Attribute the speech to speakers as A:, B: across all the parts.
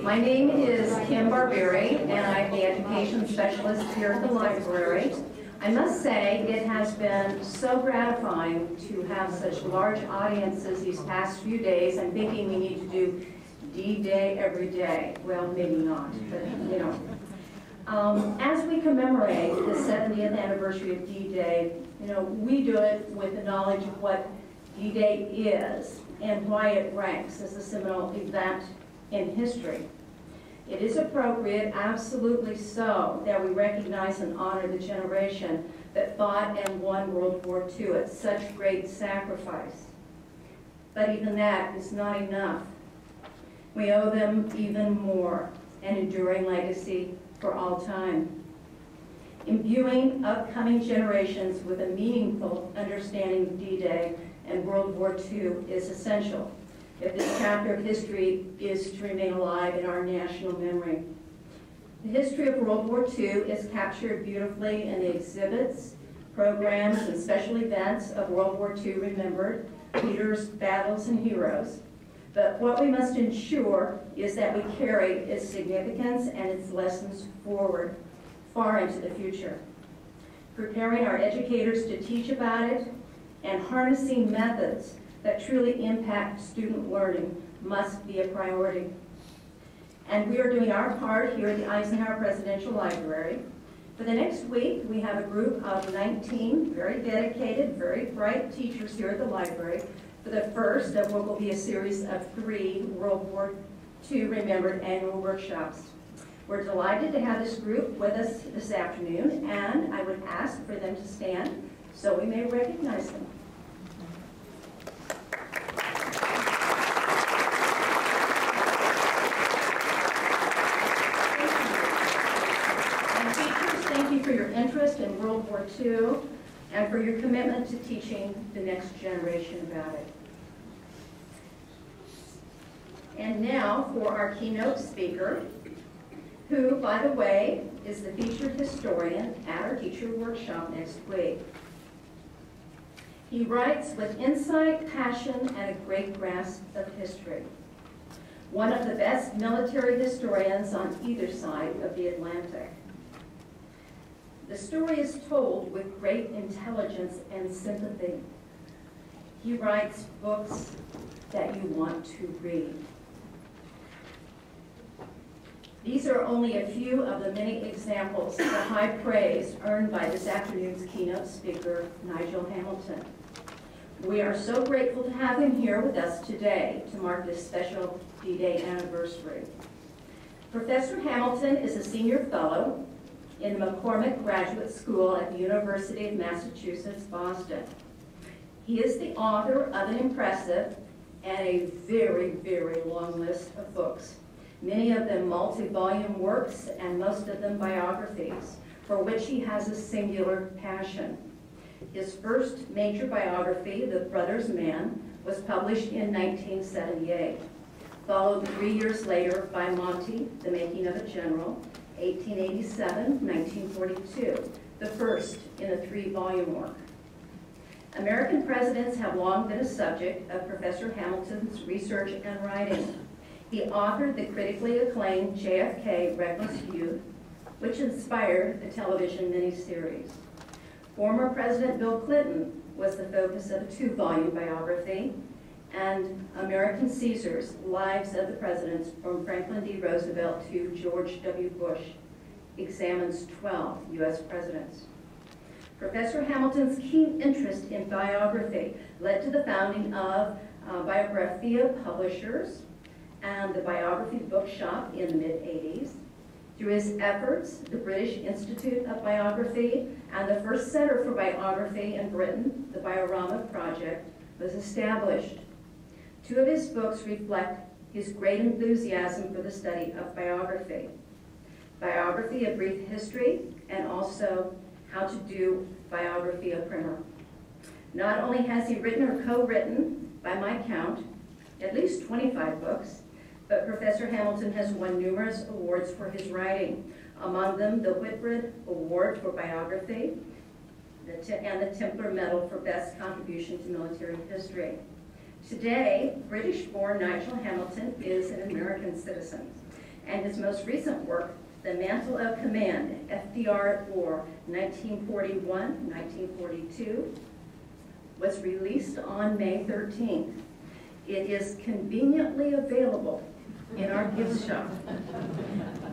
A: My name is Kim Barberi, and I'm the education specialist here at the library. I must say it has been so gratifying to have such large audiences these past few days. I'm thinking we need to do D-Day every day. Well, maybe not, but you know. As we commemorate the 70th anniversary of D-Day, we do it with the knowledge of what D-Day is and why it ranks as a seminal event in history. It is appropriate, absolutely so, that we recognize and honor the generation that fought and won World War II at such great sacrifice. But even that is not enough. We owe them even more, an enduring legacy for all time. Imbuing upcoming generations with a meaningful understanding of D-Day and World War II is essential if this chapter of history is to remain alive in our national memory. The history of World War II is captured beautifully in the exhibits, programs, and special events of World War II Remembered, Leaders, Battles, and Heroes. But what we must ensure is that we carry its significance and its lessons forward, far into the future. Preparing our educators to teach about it and harnessing methods that truly impact student learning must be a priority. And we are doing our part here at the Eisenhower Presidential Library. For the next week, we have a group of 19 very dedicated, very bright teachers here at the library for the first of what will be a series of 3 World War II Remembered annual workshops. We're delighted to have this group with us this afternoon, and I would ask for them to stand so we may recognize them. And teachers, thank you for your interest in World War II and for your commitment to teaching the next generation about it. And now for our keynote speaker, who, by the way, is the featured historian at our teacher workshop next week. He writes with insight, passion, and a great grasp of history. One of the best military historians on either side of the Atlantic. The story is told with great intelligence and sympathy. He writes books that you want to read. These are only a few of the many examples of the high praise earned by this afternoon's keynote speaker, Nigel Hamilton. We are so grateful to have him here with us today to mark this special D-Day anniversary. Professor Hamilton is a senior fellow in the McCormick Graduate School at the University of Massachusetts, Boston. He is the author of an impressive and a very, very long list of books. Many of them multi-volume works and most of them biographies, for which he has a singular passion. His first major biography, The Brother's Man, was published in 1978, followed 3 years later by Monty, The Making of a General, 1887-1942, the first in a 3-volume work. American presidents have long been a subject of Professor Hamilton's research and writing. He authored the critically acclaimed JFK Reckless Youth, which inspired the television miniseries. Former President Bill Clinton was the focus of a 2-volume biography, and American Caesars, Lives of the Presidents from Franklin D. Roosevelt to George W. Bush, examines 12 U.S. presidents. Professor Hamilton's keen interest in biography led to the founding of Biographia Publishers and the Biography Bookshop in the mid-'80s. Through his efforts, the British Institute of Biography and the first Center for Biography in Britain, the Biorama Project, was established. 2 of his books reflect his great enthusiasm for the study of biography. Biography, A Brief History, and also How to Do Biography, a Primer. Not only has he written or co-written, by my count, at least 25 books, but Professor Hamilton has won numerous awards for his writing, among them the Whitbread Award for Biography and the Templar Medal for Best Contribution to Military History. Today, British-born Nigel Hamilton is an American citizen. and his most recent work, The Mantle of Command, FDR at War, 1941-1942, was released on May 13th. It is conveniently available in our gift shop.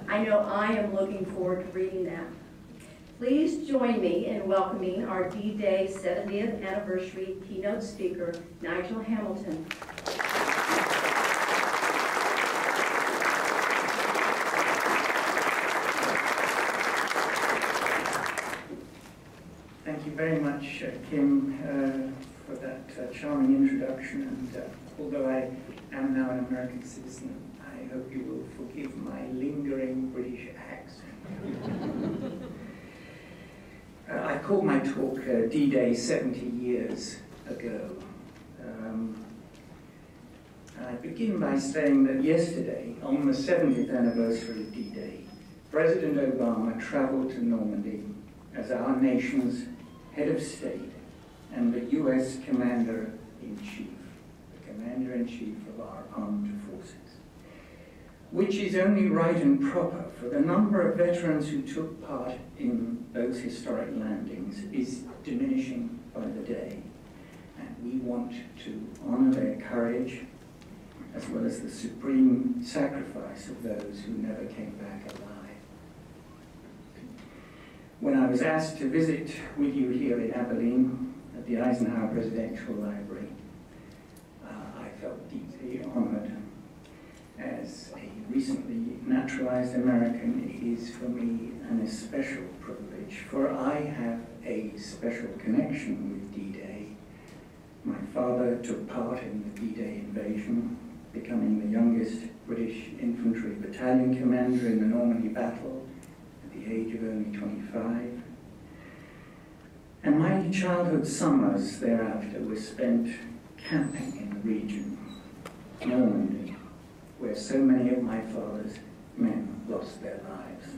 A: I know I am looking forward to reading that. Please join me in welcoming our D-Day 70th anniversary keynote speaker, Nigel Hamilton.
B: Thank you very much, Kim, for that charming introduction. And although I am now an American citizen, I hope you will forgive my lingering British accent. I called my talk D-Day 70 years ago. I begin by saying that yesterday, on the 70th anniversary of D-Day, President Obama traveled to Normandy as our nation's head of state and the U.S. Commander-in-Chief, the Commander-in-Chief of our armed forces, which is only right and proper, for the number of veterans who took part in those historic landings is diminishing by the day, and we want to honor their courage as well as the supreme sacrifice of those who never came back alive. When I was asked to visit with you here in Abilene at the Eisenhower Presidential Library, I felt deeply honored. As a recently naturalized American, it is for me an especial privilege, for I have a special connection with D-Day. My father took part in the D-Day invasion, becoming the youngest British infantry battalion commander in the Normandy battle at the age of only 25. And my childhood summers thereafter were spent camping in the region, Normandy, where so many of my father's men lost their lives.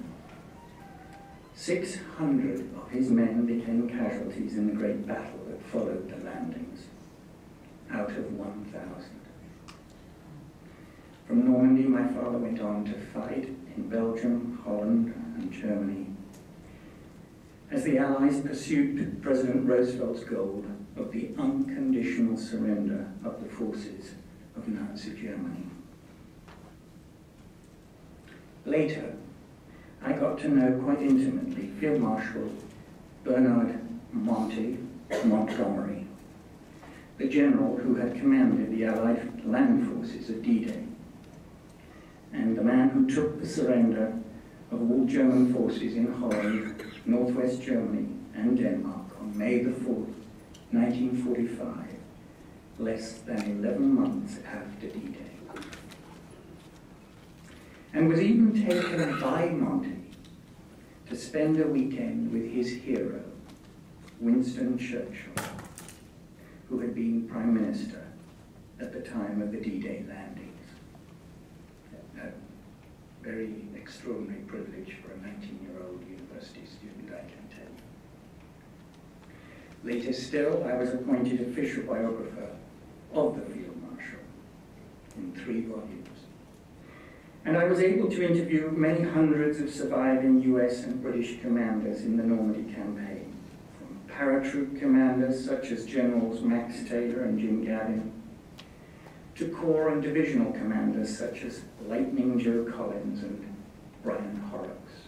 B: 600 of his men became casualties in the great battle that followed the landings, out of 1,000. From Normandy, my father went on to fight in Belgium, Holland, and Germany, as the Allies pursued President Roosevelt's goal of the unconditional surrender of the forces of Nazi Germany. Later, I got to know quite intimately Field Marshal Bernard Montgomery, the general who had commanded the Allied land forces at D-Day, and the man who took the surrender of all German forces in Holland, northwest Germany, and Denmark on May the 4th, 1945, less than 11 months after D-Day. And was even taken by Monty to spend a weekend with his hero, Winston Churchill, who had been Prime Minister at the time of the D-Day landings. A very extraordinary privilege for a 19-year-old university student, I can tell you. Later still, I was appointed official biographer of the Field Marshal in 3 volumes. And I was able to interview many hundreds of surviving US and British commanders in the Normandy campaign, from paratroop commanders such as Generals Max Taylor and Jim Gavin, to corps and divisional commanders such as Lightning Joe Collins and Brian Horrocks,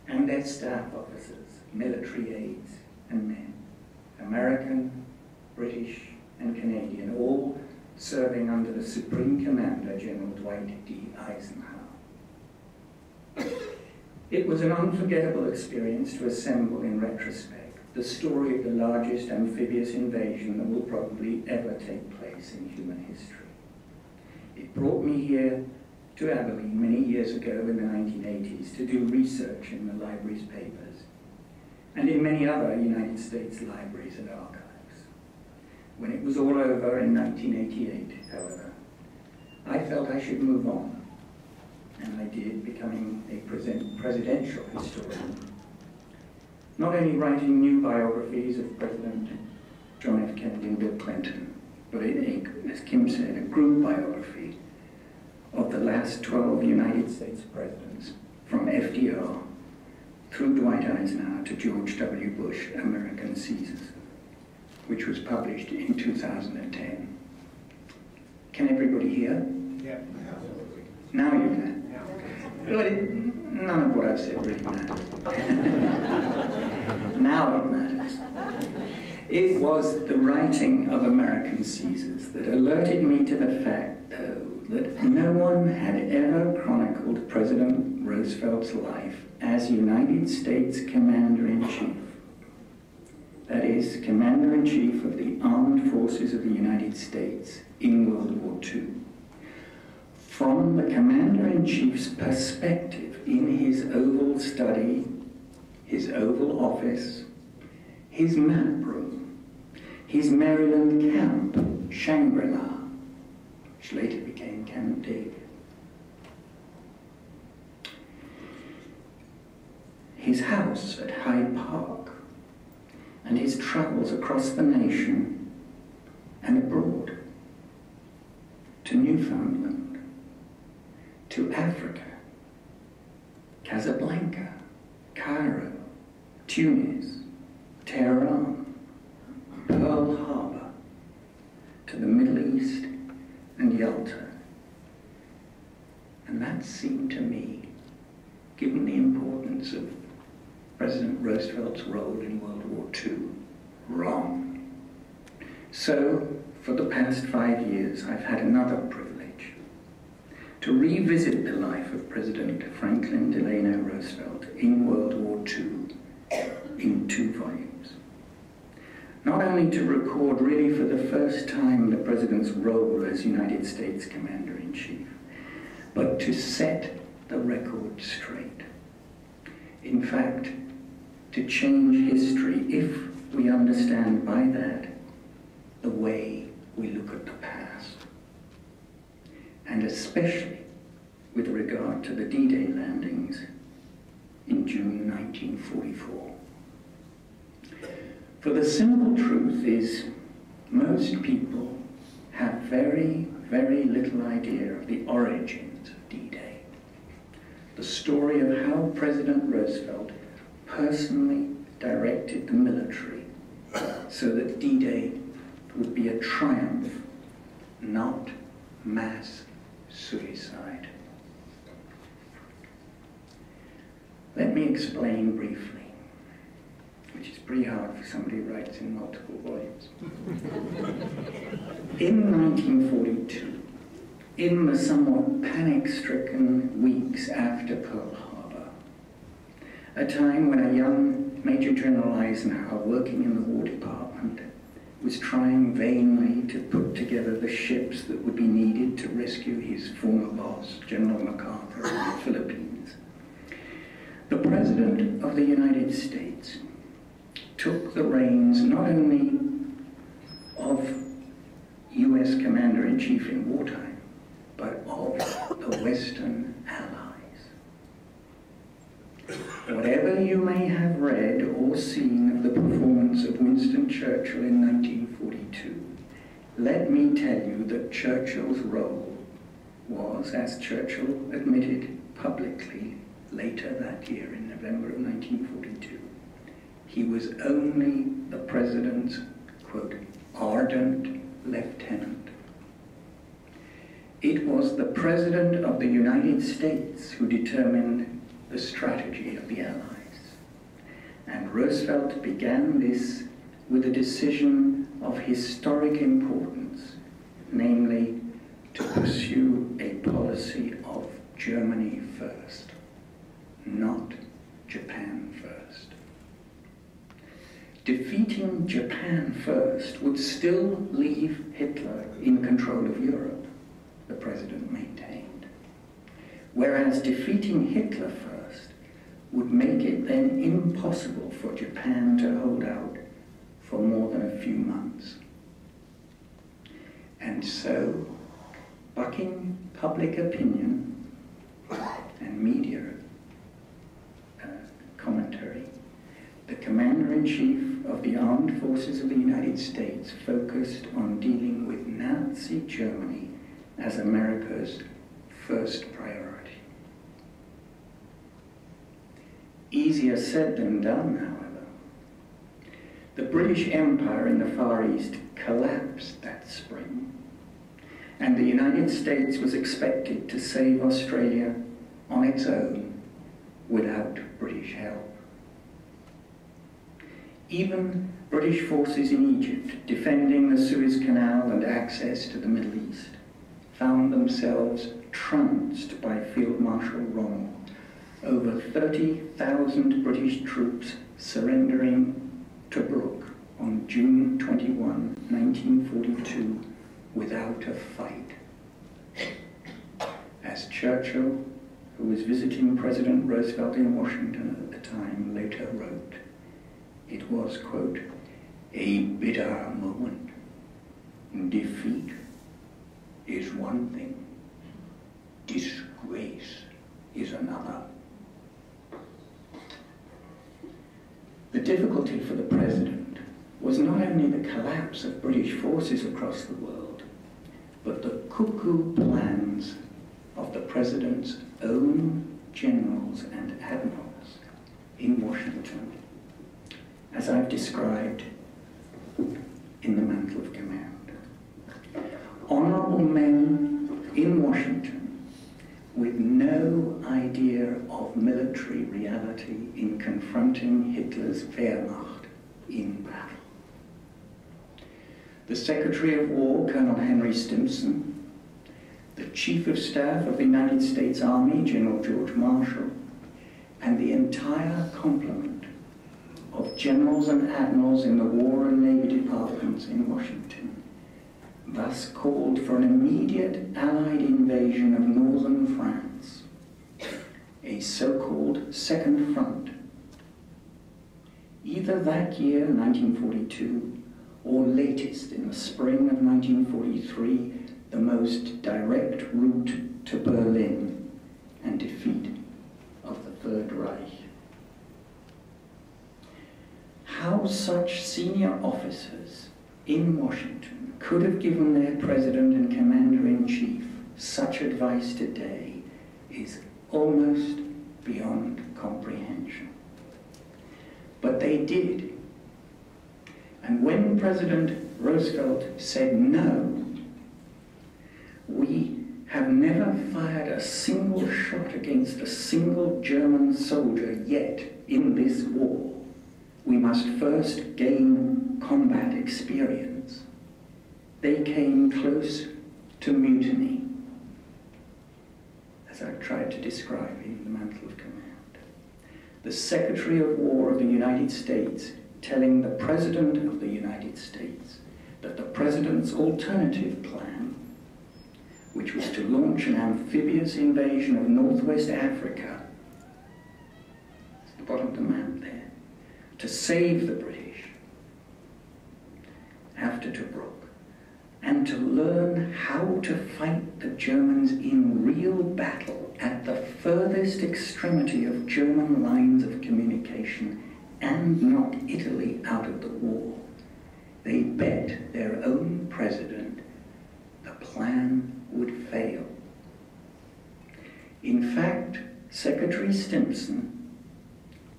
B: and their staff officers, military aides and men, American, British, and Canadian, all serving under the Supreme Commander, General Dwight D. Eisenhower. It was an unforgettable experience to assemble in retrospect the story of the largest amphibious invasion that will probably ever take place in human history. It brought me here to Abilene many years ago in the 1980s to do research in the library's papers, and in many other United States libraries and archives. When it was all over in 1988, however, I felt I should move on, and I did, becoming a presidential historian. Not only writing new biographies of President John F. Kennedy and Bill Clinton, but as Kim said, a group biography of the last 12 United States presidents, from FDR through Dwight Eisenhower to George W. Bush, American Caesars, which was published in 2010. Can everybody hear?
C: Yeah.
B: Now you can. Well, none of what I've said really matters. Now it matters. It was the writing of American Caesars that alerted me to the fact, though, that no one had ever chronicled President Roosevelt's life as United States Commander-in-Chief. That is, Commander-in-Chief of the Armed Forces of the United States in World War II. From the Commander-in-Chief's perspective in his Oval study, his Oval office, his map room, his Maryland camp, Shangri-La, which later became Camp David, his house at Hyde Park, and his travels across the nation and abroad, to Newfoundland, to Africa, Casablanca, Cairo, Tunis, Tehran, Pearl Harbor, to the Middle East and Yalta. And that seemed to me, given the importance of President Roosevelt's role in World War II, wrong. So, for the past 5 years, I've had another privilege to revisit the life of President Franklin Delano Roosevelt in World War II in 2 volumes. Not only to record really for the first time the President's role as United States Commander-in-Chief, but to set the record straight. In fact, to change history, if we understand by that the way we look at the past. And especially with regard to the D-Day landings in June 1944. For the simple truth is, most people have very, very little idea of the origins of D-Day. The story of how President Roosevelt personally directed the military so that D-Day would be a triumph, not mass suicide. Let me explain briefly, which is pretty hard for somebody who writes in multiple volumes. In 1942, in the somewhat panic-stricken weeks after Pearl Harbor, a time when a young Major General Eisenhower, working in the War Department, was trying vainly to put together the ships that would be needed to rescue his former boss, General MacArthur, in the Philippines. The President of the United States took the reins not only of U.S. Commander-in-Chief in wartime, but of the Western Allies. Whatever you may have read or seen of the performance of Winston Churchill in 1942, let me tell you that Churchill's role was, as Churchill admitted publicly later that year in November of 1942, he was only the President's, quote, ardent lieutenant. It was the President of the United States who determined the strategy of the Allies. And Roosevelt began this with a decision of historic importance, namely to pursue a policy of Germany first, not Japan first. Defeating Japan first would still leave Hitler in control of Europe, the President maintained. Whereas defeating Hitler first would make it then impossible for Japan to hold out for more than a few months. And so, bucking public opinion and media commentary, the Commander-in-Chief of the Armed Forces of the United States focused on dealing with Nazi Germany as America's first priority. Easier said than done, however. The British Empire in the Far East collapsed that spring, and the United States was expected to save Australia on its own without British help. Even British forces in Egypt, defending the Suez Canal and access to the Middle East, found themselves trounced by Field Marshal Rommel. Over 30,000 British troops surrendering Tobruk on June 21, 1942, without a fight. As Churchill, who was visiting President Roosevelt in Washington at the time, later wrote, it was, quote, a bitter moment. Defeat is one thing, disgrace is another. The difficulty for the president was not only the collapse of British forces across the world, but the cuckoo plans of the president's own generals and admirals in Washington, as I've described in the mantle of command. Honorable men in Washington with no idea of military reality in confronting Hitler's Wehrmacht in battle. The Secretary of War, Colonel Henry Stimson, the Chief of Staff of the United States Army, General George Marshall, and the entire complement of generals and admirals in the War and Navy departments in Washington thus called for an immediate Allied invasion of northern France, a so-called Second Front. Either that year, 1942, or latest in the spring of 1943, the most direct route to Berlin and defeat of the Third Reich. How such senior officers in Washington could have given their president and commander-in-chief such advice today is almost beyond comprehension. But they did. And when President Roosevelt said no, we have never fired a single shot against a single German soldier yet in this war. We must first gain combat experience. They came close to mutiny, as I've tried to describe in the mantle of command. The Secretary of War of the United States telling the President of the United States that the President's alternative plan, which was to launch an amphibious invasion of Northwest Africa, at the bottom of the map there, to save the British after Tobruk, and to learn how to fight the Germans in real battle at the furthest extremity of German lines of communication and knock Italy out of the war. They bet their own president the plan would fail. In fact, Secretary Stimson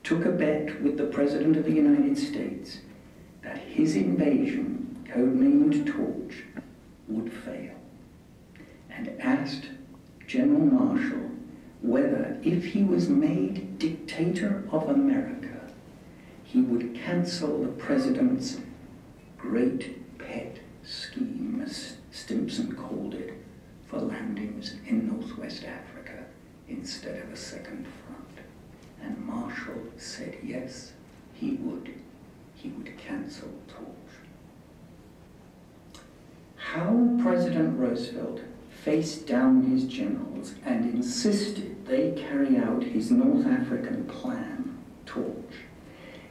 B: took a bet with the President of the United States that his invasion, codenamed Torch, would fail, and asked General Marshall whether, if he was made dictator of America, he would cancel the President's great pet scheme, as Stimson called it, for landings in Northwest Africa instead of a second front. And Marshall said yes, he would. He would cancel Torch. How President Roosevelt faced down his generals and insisted they carry out his North African plan, Torch,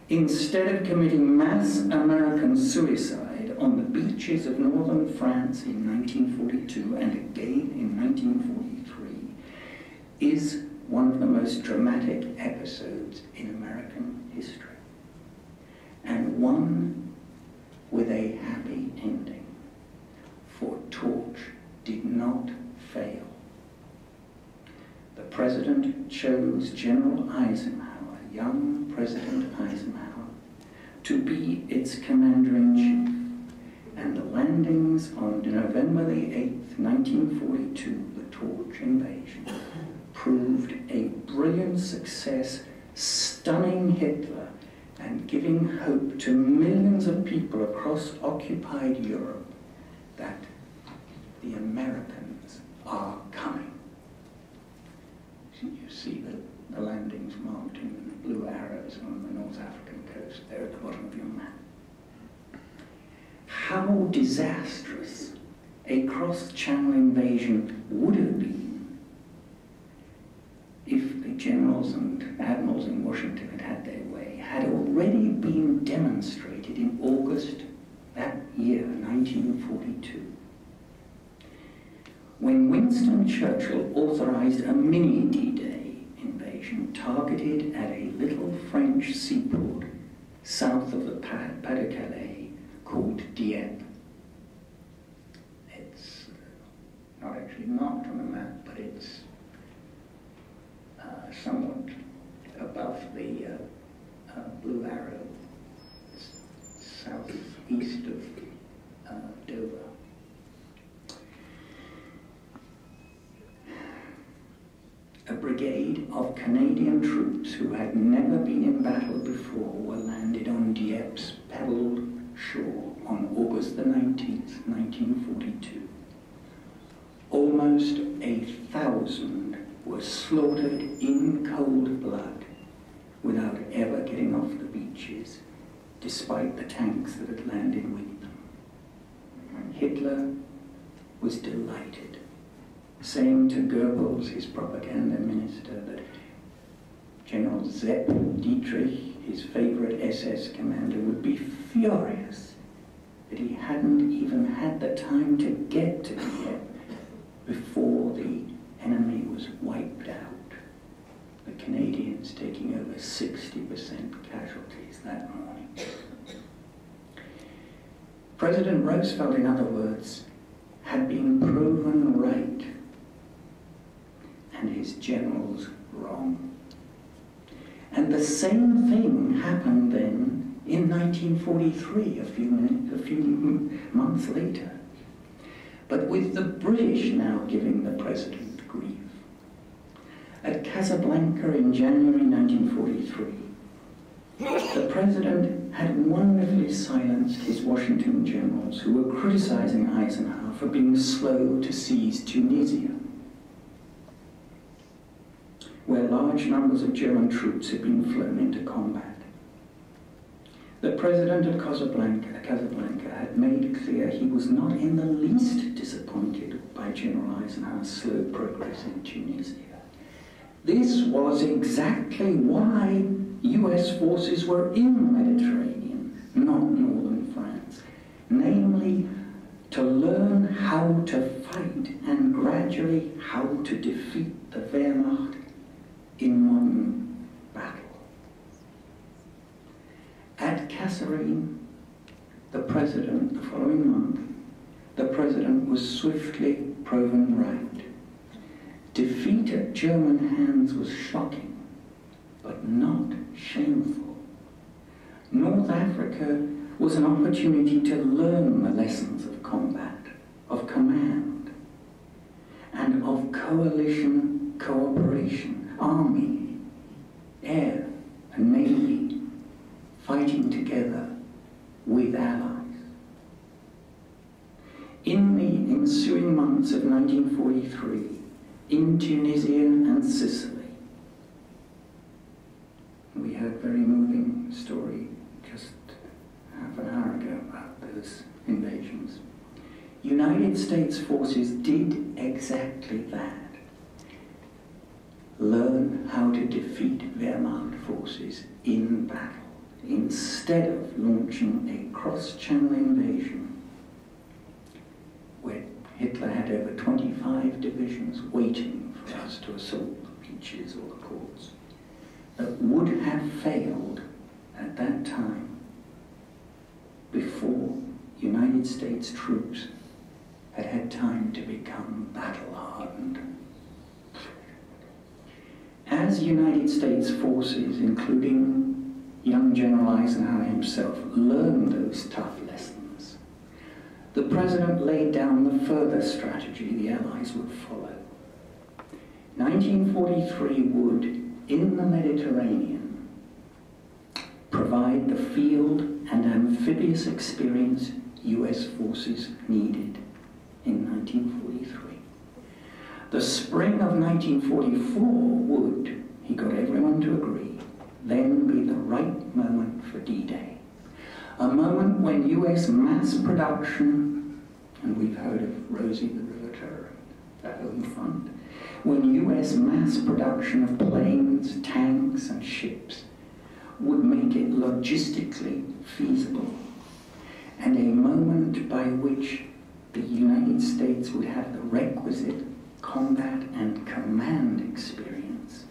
B: instead of committing mass American suicide on the beaches of northern France in 1942 and again in 1943, is one of the most dramatic episodes in American history, and one with a happy ending, for Torch did not fail. the President chose General Eisenhower, young President Eisenhower, to be its commander-in-chief, and the landings on November the 8th, 1942, the Torch invasion, proved a brilliant success, stunning Hitler and giving hope to millions of people across occupied Europe that the Americans are coming. You see the landings marked in blue arrows on the North African coast there at the bottom of your map. How disastrous a cross-channel invasion would have been if the generals and admirals in Washington had had their way had already been demonstrated in August that year, 1942. When Winston Churchill authorized a mini D-Day invasion targeted at a little French seaport south of the Pas-de-Calais called Dieppe. It's not actually marked on the map, but it's somewhat above the blue arrow, southeast of Dover. A brigade of Canadian troops who had never been in battle before were landed on Dieppe's pebbled shore on August the 19th, 1942. Almost 1,000 were slaughtered in cold blood without ever getting off the beaches, despite the tanks that had landed with them. And Hitler was delighted, saying to Goebbels, his propaganda minister, that General Sepp Dietrich, his favorite SS commander, would be furious that he hadn't even had the time to get to Dieppe before the enemy was wiped out, the Canadians taking over 60% casualties that morning. President Roosevelt, in other words, had been proven right and his generals wrong. And the same thing happened then in 1943, a few months later. But with the British now giving the president grief. At Casablanca in January 1943, the president had wonderfully silenced his Washington generals who were criticizing Eisenhower for being slow to seize Tunisia, where large numbers of German troops had been flown into combat. The president of Casablanca had made clear he was not in the least disappointed by General Eisenhower's slow progress in Tunisia. This was exactly why US forces were in the Mediterranean, not northern France, namely to learn how to fight and gradually how to defeat the Wehrmacht in one battle. At Kasserine, the following month, the president was swiftly proven right. Defeat at German hands was shocking, but not shameful. North Africa was an opportunity to learn the lessons of combat, of command, and of coalition cooperation, army, air, and navy, fighting together with allies. In the ensuing months of 1943, in Tunisia and Sicily, we heard a very moving story just half an hour ago about those invasions. United States forces did exactly that. Learn how to defeat Wehrmacht forces in battle, instead of launching a cross-channel invasion where Hitler had over 25 divisions waiting for us to assault the beaches or the ports, that would have failed at that time before United States troops had had time to become battle-hardened. as United States forces, including young General Eisenhower himself, learned those tough lessons, the President laid down the further strategy the Allies would follow. 1943 would, in the Mediterranean, provide the field and amphibious experience US forces needed in 1943. The spring of 1944 would, he got everyone to agree, then be the right moment for D-Day. A moment when US mass production, and we've heard of Rosie the Riveter, the home front, when US mass production of planes, tanks, and ships would make it logistically feasible, and a moment by which the United States would have the requisite combat and command experience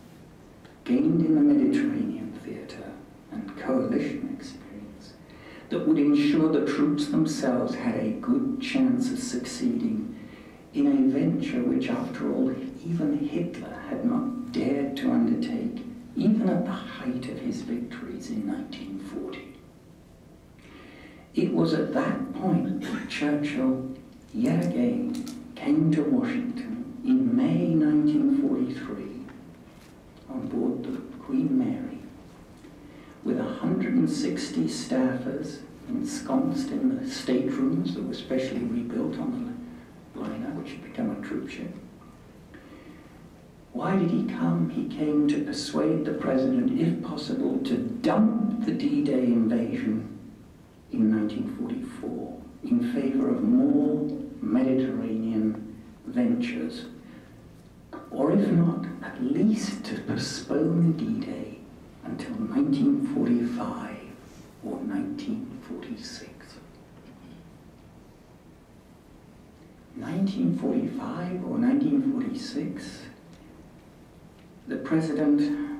B: gained in the Mediterranean theater and coalition experience that would ensure the troops themselves had a good chance of succeeding in a venture which, after all, even Hitler had not dared to undertake, even at the height of his victories in 1940. It was at that point that Churchill, yet again, came to Washington in May 1943 on board the Queen Mary with 160 staffers ensconced in the staterooms that were specially rebuilt on the liner, which had become a troop ship. Why did he come? He came to persuade the President, if possible, to dump the D-Day invasion in 1944 in favor of more Mediterranean ventures, or if not, at least to postpone D-Day until 1945 or 1946. 1945 or 1946, the President,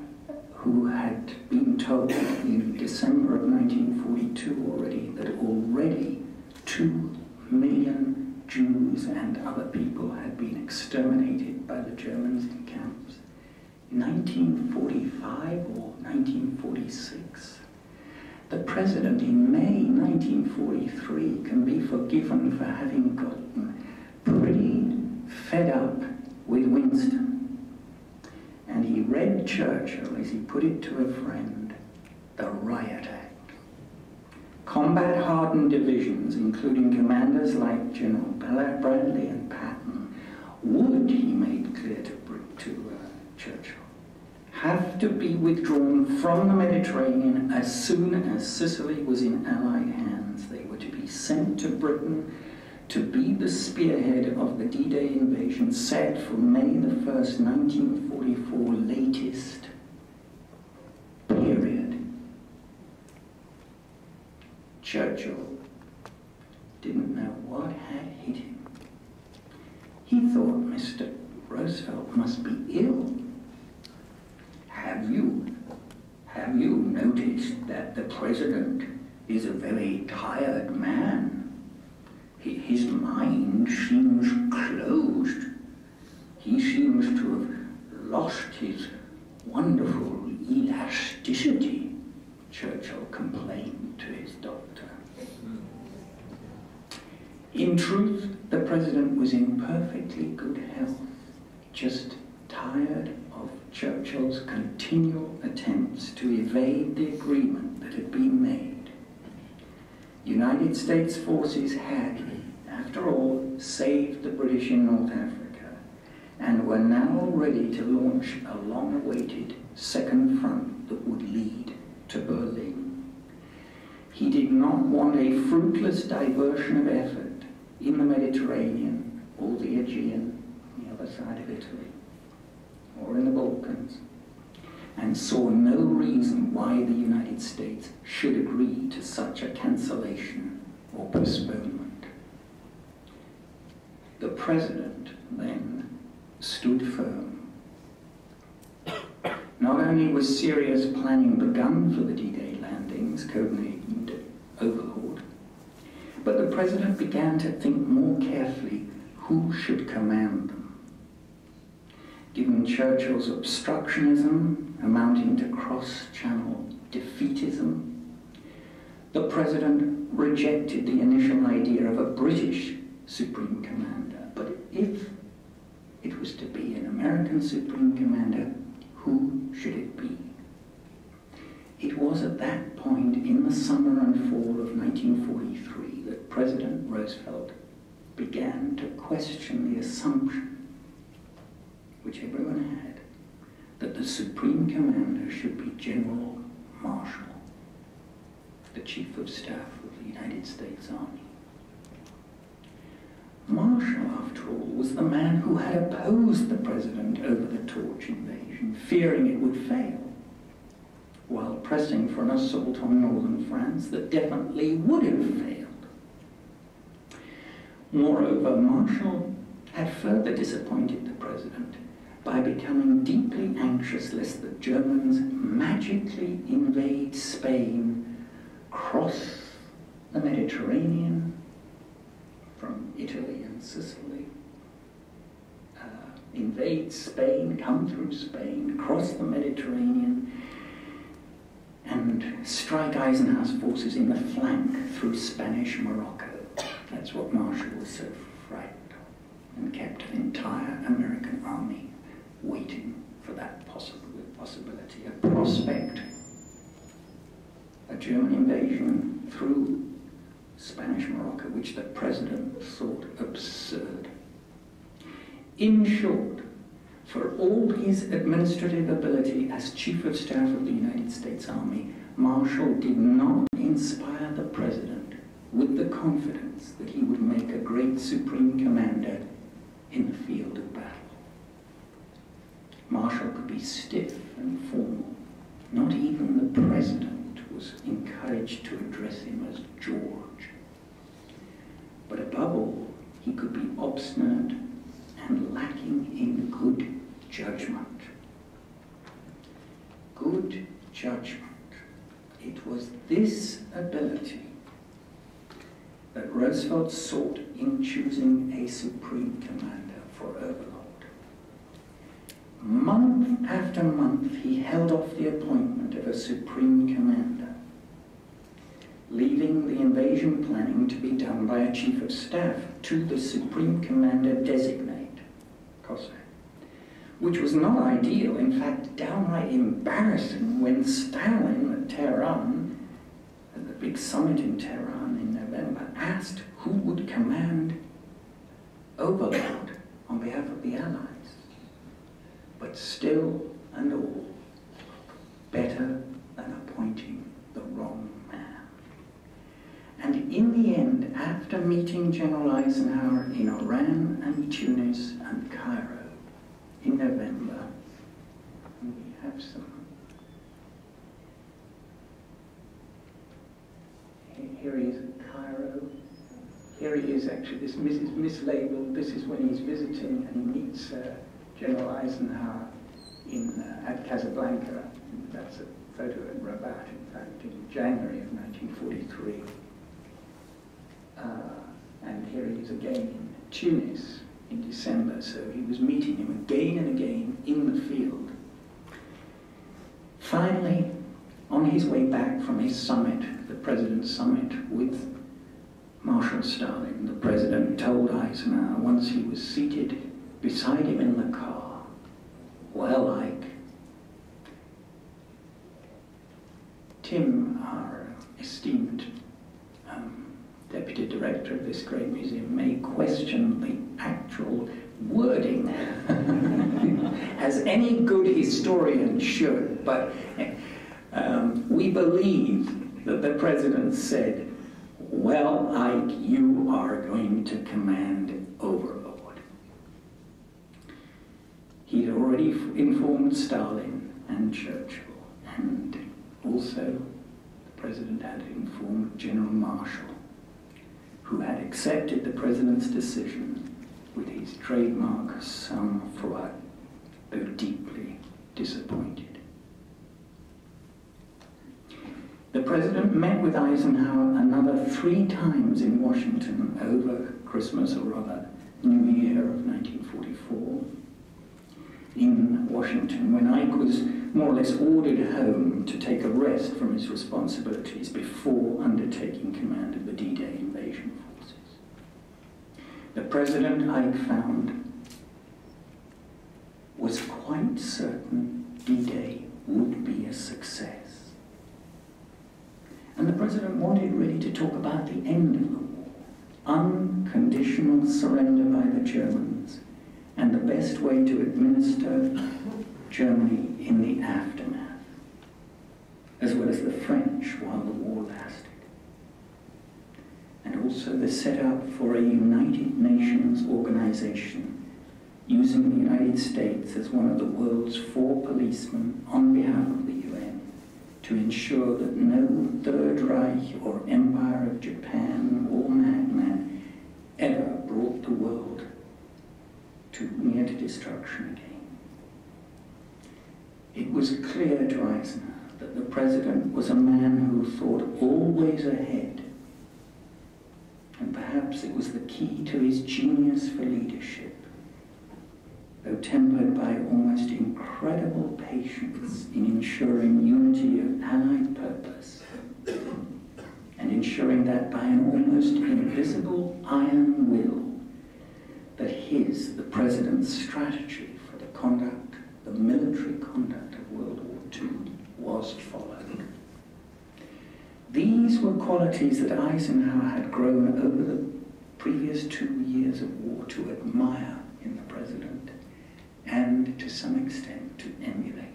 B: who had been told in December of 1942 already that already 2 million Jews and other people had been exterminated by the Germans in camps. 1945 or 1946, the President in May 1943 can be forgiven for having gotten pretty fed up with Winston. And he read Churchill, as he put it to a friend, the Riot Act. Combat-hardened divisions, including commanders like General Bradley and Patton, would, he made clear to Churchill, have to be withdrawn from the Mediterranean as soon as Sicily was in Allied hands. They were to be sent to Britain to be the spearhead of the D-Day invasion set for May the 1st, 1944, latest period. Churchill didn't know what had hit him. He thought Mr. Roosevelt must be ill. Have you noticed that the President is a very tired man? His mind seems closed. He seems to have lost his wonderful elasticity, Churchill complained to his doctor. In truth, the President was in perfectly good health, just tired of Churchill's continual attempts to evade the agreement that had been made. United States forces had, after all, saved the British in North Africa and were now ready to launch a long-awaited second front that would lead to Berlin. He did not want a fruitless diversion of effort in the Mediterranean or the Aegean, on the other side of Italy, or in the Balkans, and saw no reason why the United States should agree to such a cancellation or postponement. The President then stood firm. Not only was serious planning begun for the D-Day landings, codenamed Overlord, but the President began to think more carefully who should command them. Given following Churchill's obstructionism, amounting to cross-channel defeatism, the President rejected the initial idea of a British Supreme Commander. But if it was to be an American Supreme Commander, who should it be? It was at that point in the summer and fall of 1943 that President Roosevelt began to question the assumption, which everyone had, that the Supreme Commander should be General Marshall, the Chief of Staff of the United States Army. Marshall, after all, was the man who had opposed the President over the Torch invasion, fearing it would fail, while pressing for an assault on northern France that definitely would have failed. Moreover, Marshall had further disappointed the President by becoming deeply anxious lest the Germans magically invade Spain, cross the Mediterranean from Italy and Sicily, invade Spain, come through Spain, cross the Mediterranean, and strike Eisenhower's forces in the flank through Spanish Morocco. That's what Marshall was so frightened of, and kept an entire American army waiting for that possibility, a prospect, a German invasion through Spanish Morocco, which the President thought absurd. In short, for all his administrative ability as Chief of Staff of the United States Army, Marshall did not inspire the President with the confidence that he would make a great Supreme Commander in the field of battle. Marshall could be stiff and formal. Not even the President was encouraged to address him as George. But above all, he could be obstinate and lacking in good judgment. Good judgment. It was this ability that Roosevelt sought in choosing a Supreme Commander for Overlord. Month after month, he held off the appointment of a Supreme Commander, leaving the invasion planning to be done by a Chief of Staff to the Supreme Commander designate, Cossack, which was not ideal, in fact, downright embarrassing when Stalin at Tehran, at the big summit in Tehran in November, asked who would command Overlord on behalf of the Allies. But still and all, better than appointing the wrong man. And in the end, after meeting General Eisenhower in Iran and Tunis and Cairo in November, and we have some. Here he is at Cairo. Here he is actually, this is mislabeled. This is when he's visiting and he meets General Eisenhower at Casablanca. That's a photo at Rabat, in fact, in January of 1943. And here he is again in Tunis in December, so he was meeting him again and again in the field. Finally, on his way back from his summit, the President's summit with Marshal Stalin, the President told Eisenhower once he was seated beside him in the car, "Well, Ike, Tim, our esteemed Deputy Director of this great museum, may question the actual wording, as any good historian should, but we believe that the President said, 'Well, Ike, you are going to command Overlord.'" He'd already informed Stalin and Churchill, and also the President had informed General Marshall, who had accepted the President's decision with his trademark sang-froid, though deeply disappointed. The President met with Eisenhower another 3 times in Washington over Christmas, or rather New Year of 1944. in Washington when Ike was more or less ordered home to take a rest from his responsibilities before undertaking command of the D-Day invasion forces. The president, Ike found, was quite certain D-Day would be a success. And the president wanted really to talk about the end of the war, unconditional surrender by the Germans, and the best way to administer Germany in the aftermath, as well as the French while the war lasted. And also the setup for a United Nations organization using the United States as one of the world's 4 policemen on behalf of the UN to ensure that no Third Reich or Empire of Japan or madman ever brought the world near to destruction again. It was clear to Eisenhower that the president was a man who thought always ahead, and perhaps it was the key to his genius for leadership, though tempered by almost incredible patience in ensuring unity of Allied purpose, and ensuring that by an almost invisible iron will, that the president's strategy for the military conduct of World War II was followed. These were qualities that Eisenhower had grown over the previous 2 years of war to admire in the president and to some extent to emulate.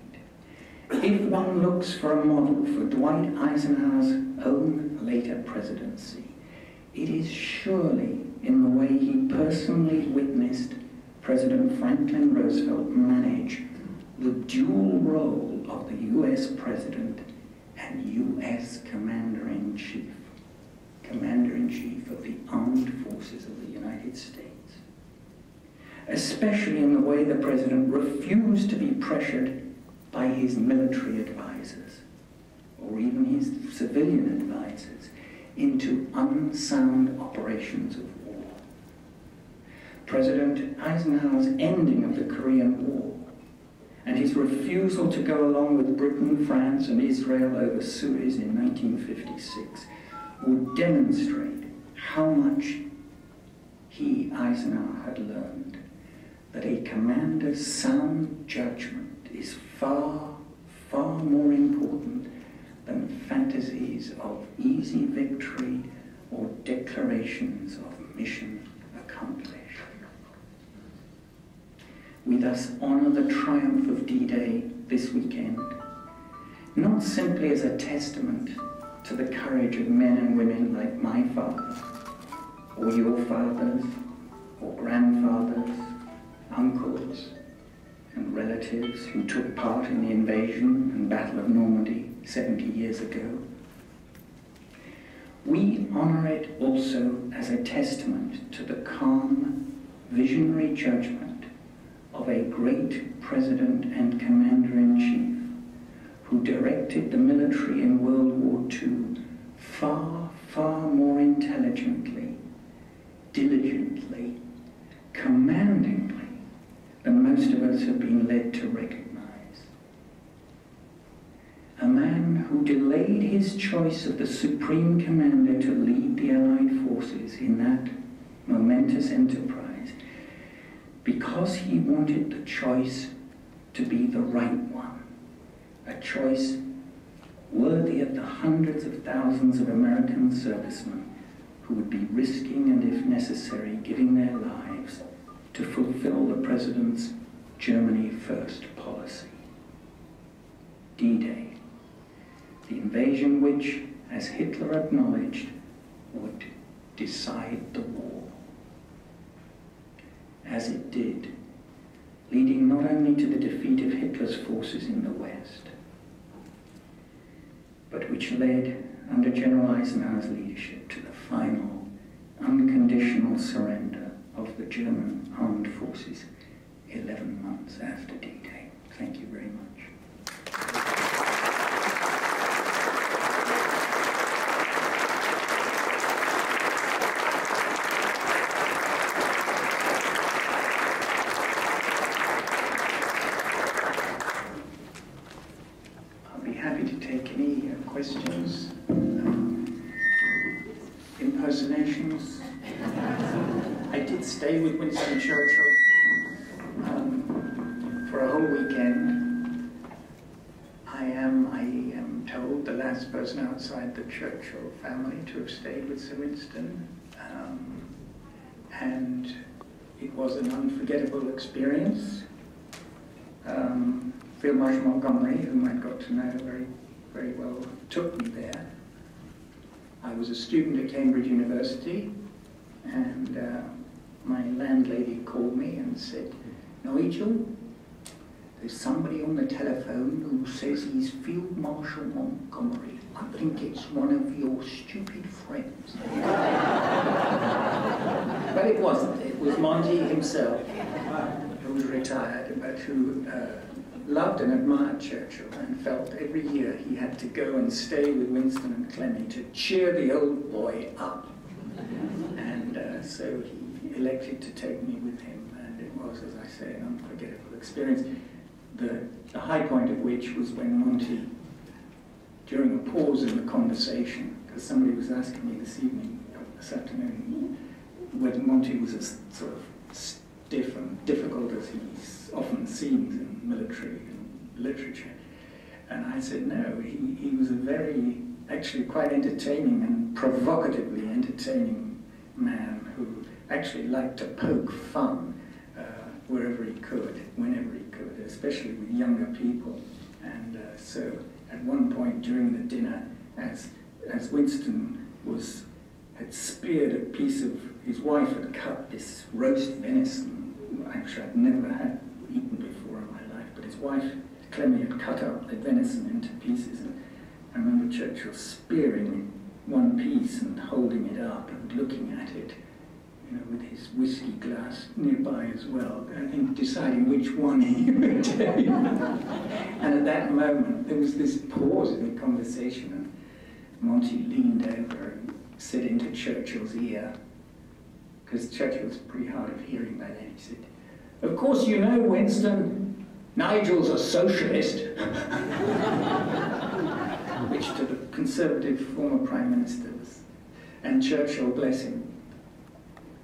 B: If one looks for a model for Dwight Eisenhower's own later presidency, it is surely in the way he personally witnessed President Franklin Roosevelt manage the dual role of the U.S. President and U.S. Commander-in-Chief of the Armed Forces of the United States. Especially in the way the President refused to be pressured by his military advisors, or even his civilian advisors, into unsound operations of war. President Eisenhower's ending of the Korean War and his refusal to go along with Britain, France, and Israel over Suez in 1956 would demonstrate how much he, Eisenhower, had learned that a commander's sound judgment is far, far more important than fantasies of easy victory or declarations of mission accomplished. We thus honor the triumph of D-Day this weekend, not simply as a testament to the courage of men and women like my father, or your fathers, or grandfathers, uncles, and relatives who took part in the invasion and Battle of Normandy 70 years ago. We honor it also as a testament to the calm, visionary judgment of a great president and commander-in-chief who directed the military in World War II far, far more intelligently, diligently, commandingly than most of us have been led to recognize. A man who delayed his choice of the supreme commander to lead the Allied forces in that momentous enterprise because he wanted the choice to be the right one, a choice worthy of the hundreds of thousands of American servicemen who would be risking and, if necessary, giving their lives to fulfill the President's Germany First policy. D-Day, the invasion which, as Hitler acknowledged, would decide the war. As it did, leading not only to the defeat of Hitler's forces in the West, but which led, under General Eisenhower's leadership, to the final, unconditional surrender of the German armed forces 11 months after D-Day. Thank you very much. happy to take any questions, impersonations. I did stay with Winston Churchill for a whole weekend. I am told the last person outside the Churchill family to have stayed with Sir Winston, and it was an unforgettable experience. Field Marshal Montgomery, whom I'd got to know very, very well, took me there. I was a student at Cambridge University, and my landlady called me and said, "Nigel, there's somebody on the telephone who says he's Field Marshal Montgomery. I think it's one of your stupid friends." But it wasn't. It was Monty himself, who was retired, but who loved and admired Churchill and felt every year he had to go and stay with Winston and Clemmy to cheer the old boy up. And so he elected to take me with him, and it was, as I say, an unforgettable experience. The high point of which was when Monty, during a pause in the conversation, because somebody was asking me this afternoon, whether Monty was as sort of stiff and difficult as he's often seen in military literature. And I said, no, he was a very, actually quite entertaining and provocatively entertaining man who actually liked to poke fun wherever he could, whenever he could, especially with younger people. And so at one point during the dinner, as Winston had speared a piece of, his wife had cut this roast venison, actually I'd never had eaten before in my life, but his wife, Clemmy, had cut up the venison into pieces, and I remember Churchill spearing one piece and holding it up and looking at it, you know, with his whiskey glass nearby as well, and deciding which one he would take. And at that moment, there was this pause in the conversation, and Monty leaned over and said into Churchill's ear, because Churchill was pretty hard of hearing by then, he said, "Of course you know, Winston, Nigel's a socialist." Which to the Conservative former Prime Minister was. And Churchill, bless him,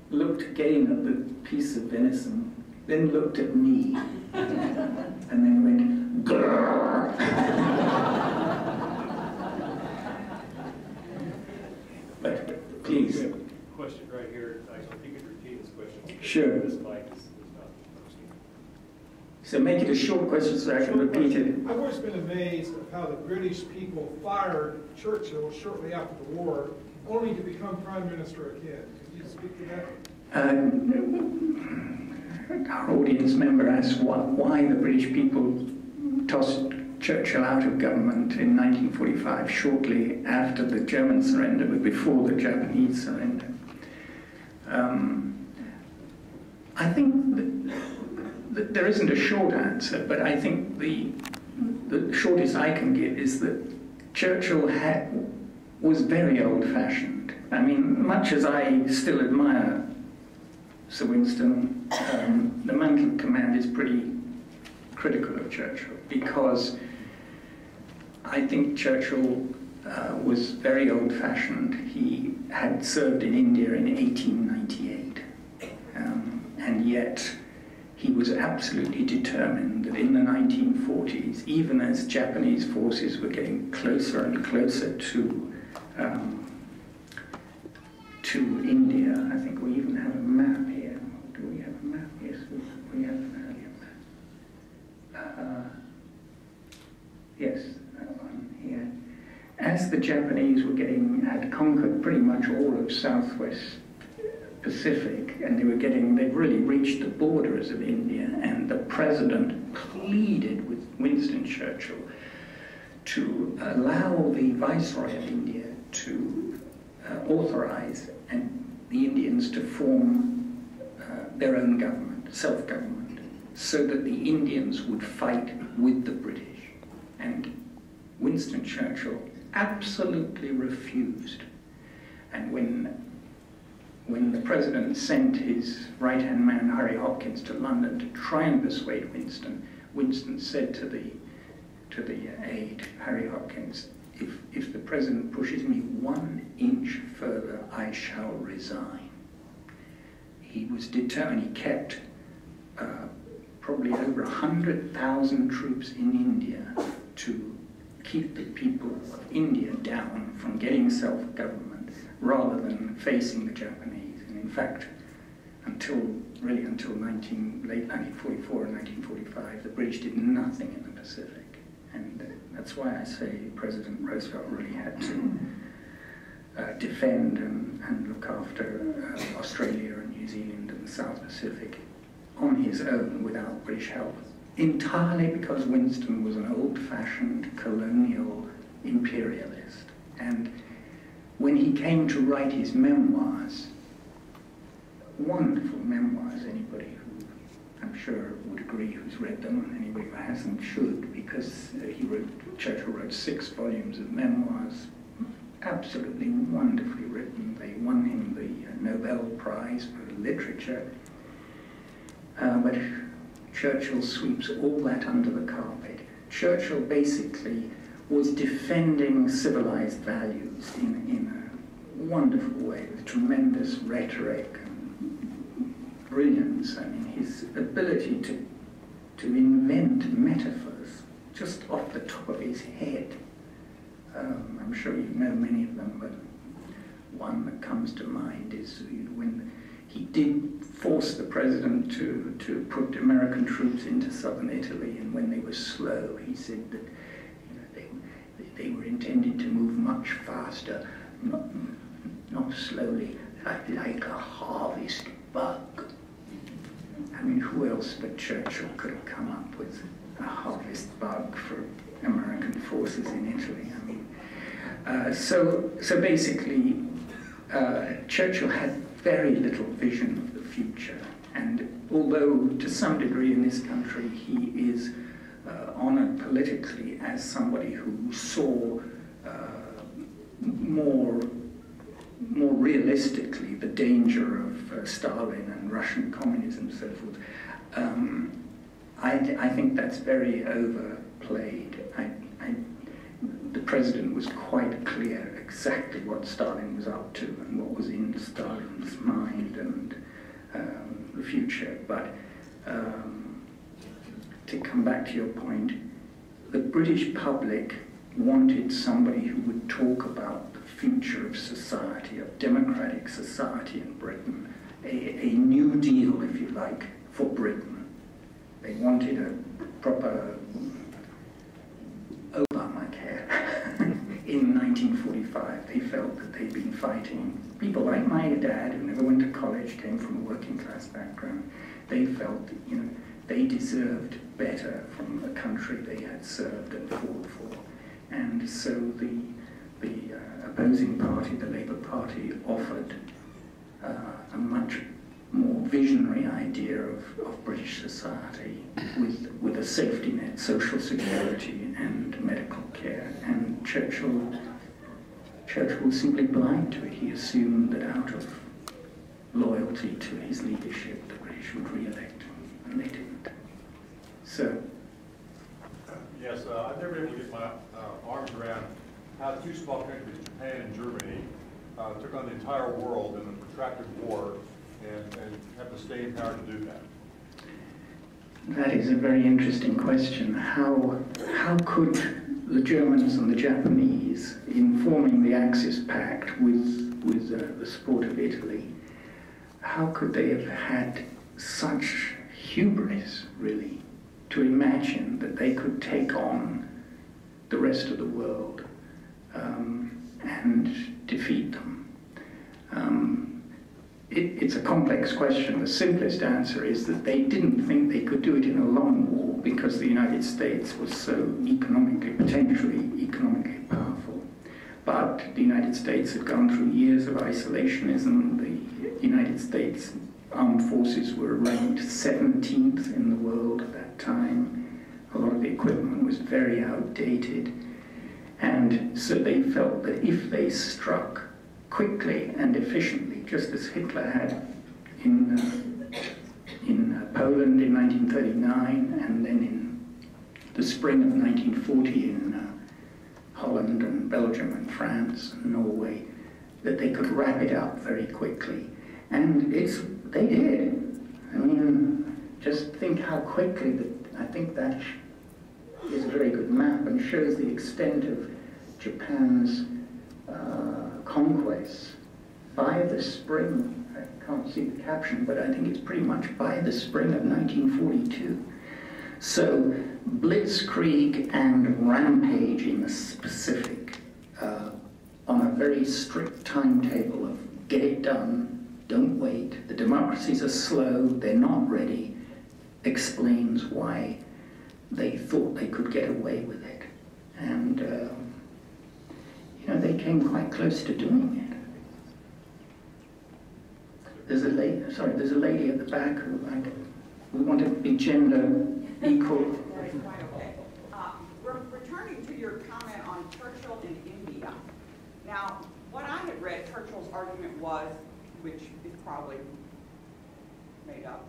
B: looked again at the piece of venison, then looked at me, and then went, "Grrr." But please.
C: We have a question right here. If you could repeat this question.
B: Sure.
C: This mic is not working.
B: So make it a short question so I can repeat it.
D: I've always been amazed at how the British people fired Churchill shortly after the war, only to become Prime Minister again. Could you speak to that?
B: Our audience member asked why the British people tossed Churchill out of government in 1945, shortly after the German surrender, but before the Japanese surrender. I think that there isn't a short answer, but I think the shortest I can give is that Churchill was very old-fashioned. I mean, much as I still admire Sir Winston, the mantle of command is pretty critical of Churchill, because I think Churchill was very old-fashioned. He had served in India in 1898, and yet he was absolutely determined that in the 1940s, even as Japanese forces were getting closer and closer to India, I think we even have a map here. Do we have a map? Yes, we have an earlier map. Yes, that one here. As the Japanese had conquered pretty much all of Southwest Pacific, and they'd really reached the borders of India, and the president pleaded with Winston Churchill to allow the Viceroy of India to authorize the Indians to form their own government, self-government, so that the Indians would fight with the British. And Winston Churchill absolutely refused. And when the president sent his right-hand man, Harry Hopkins, to London to try and persuade Winston, Winston said to the to the aide, Harry Hopkins, if the president pushes me 1 inch further, I shall resign. He was determined. He kept probably over 100,000 troops in India to keep the people of India down from getting self-government rather than facing the Japanese. And in fact, until late 1944 and 1945, the British did nothing in the Pacific. And that's why I say President Roosevelt really had to defend and look after Australia and New Zealand and the South Pacific on his own without British help, entirely because Winston was an old-fashioned colonial imperialist. And when he came to write his memoirs, wonderful memoirs, anybody who I'm sure would agree who's read them, and anybody who hasn't should, because Churchill wrote 6 volumes of memoirs, absolutely wonderfully written. They won him the Nobel Prize for Literature. But Churchill sweeps all that under the carpet. Churchill basically was defending civilized values in a wonderful way, with tremendous rhetoric and brilliance. I mean, his ability to invent metaphors just off the top of his head. I'm sure you know many of them, but one that comes to mind is when he did force the president to put American troops into southern Italy, and when they were slow, he said that they were intended to move much faster, not slowly, like a harvest bug. I mean, who else but Churchill could have come up with a harvest bug for American forces in Italy? I mean, so basically, Churchill had very little vision of the future, and although to some degree in this country he is honoured politically as somebody who saw more realistically the danger of Stalin and Russian communism and so forth, I think that's very overplayed. The president was quite clear exactly what Stalin was up to and what was in Stalin's mind and the future. But to come back to your point, the British public wanted somebody who would talk about the future of society, of democratic society in Britain, a New Deal, if you like, for Britain. They wanted a proper Obamacare. In 1945, they felt that they'd been fighting. People like my dad, who never went to college, came from a working class background. They felt that, they deserved better from the country they had served and fought for. And so the opposing party, the Labour Party, offered a much more visionary idea of British society with a safety net, social security and medical care. And Churchill was simply blind to it. He assumed that out of loyalty to his leadership, the British would re-elect him, and they didn't. So.
C: Yes, I've never been able to get my arms around how 2 small countries, Japan and Germany, took on the entire world in a protracted war and have the staying power to do that.
B: That is a very interesting question. How could the Germans and the Japanese, in forming the Axis Pact with the support of Italy, how could they have had such hubris, really, to imagine that they could take on the rest of the world and defeat them? It's a complex question. The simplest answer is that they didn't think they could do it in a long war because the United States was so potentially economically powerful. But the United States had gone through years of isolationism. The United States armed forces were ranked 17th in the world at that time. A lot of the equipment was very outdated. And so they felt that if they struck quickly and efficiently, just as Hitler had in Poland in 1939 and then the spring of 1940 in Holland and Belgium and France and Norway, that they could wrap it up very quickly. And they did. I mean, just think how quickly, I think that is a very good map and shows the extent of Japan's conquests by the spring. I can't see the caption, but I think it's pretty much by the spring of 1942. So blitzkrieg and rampage in the specific on a very strict timetable of get it done, don't wait, the democracies are slow, they're not ready, explains why they thought they could get away with it. And, you know, they came quite close to doing it. There's a lady at the back who we want to be gender equal.
E: Okay. Returning to your comment on Churchill in India. Now, what I had read, Churchill's argument was, which is probably made up,